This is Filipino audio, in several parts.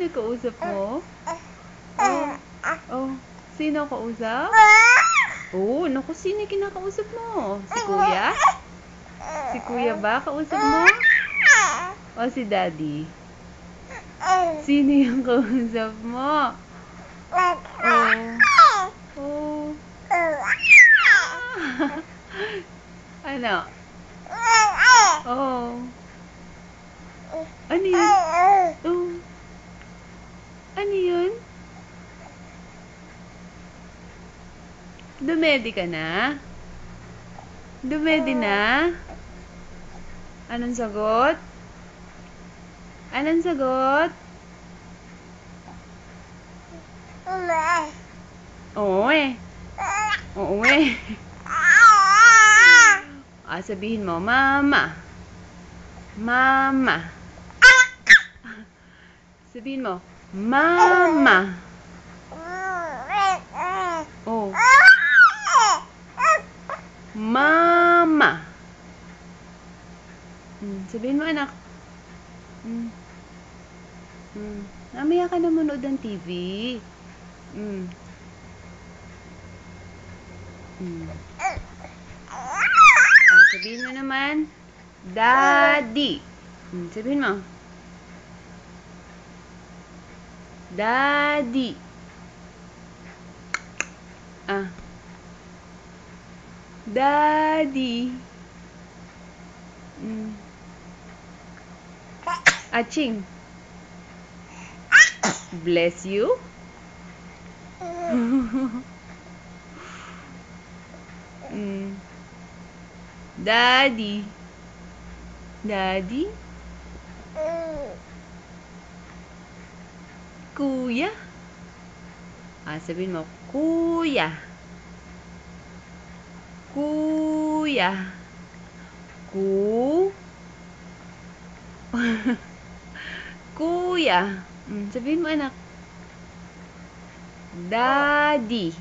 Sino kausap mo? Oh, oh. Sino kausap? Oh, naku, sino kinakausap mo? Si Kuya? Si Kuya ba kausap mo? O si Daddy? Sino yung kausap mo? Oh. Ano? Oh. Ano yun? Oh. Ano yun? Dumedi ka na? Dumedi na? Anong sagot? Anong sagot? Oo eh. Oo eh. Sabihin mo, Mama. Mama. Sabihin mo, Mama. Oh. Mama. Sabihin mo, anak. Mamaya ka na manood ng TV. Sabihin mo naman, Daddy. Sabihin mo. Daddy. Daddy. Aching. Bless you. Daddy. Daddy. Kuya. Sabihin mo, Kuya. Kuya. Kuya. Sabihin mo, anak. Daddy.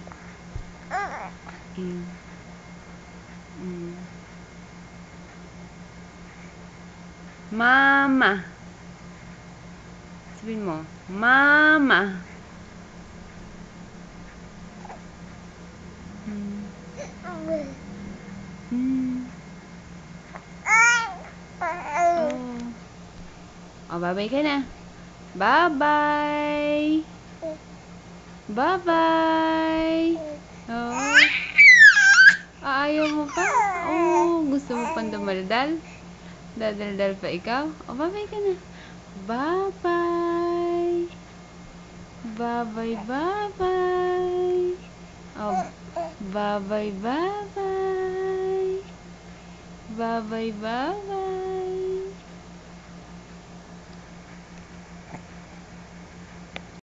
Mama. Sabihin mo, Mama. Bye-bye ka na. Bye-bye. Bye-bye. Ayaw mo pa? Gusto mo pang dumaldal? Dadaldal pa ikaw? Bye-bye ka na. Bye-bye. Bye-bye, bye-bye. Bye-bye, bye-bye. Bye-bye, bye-bye.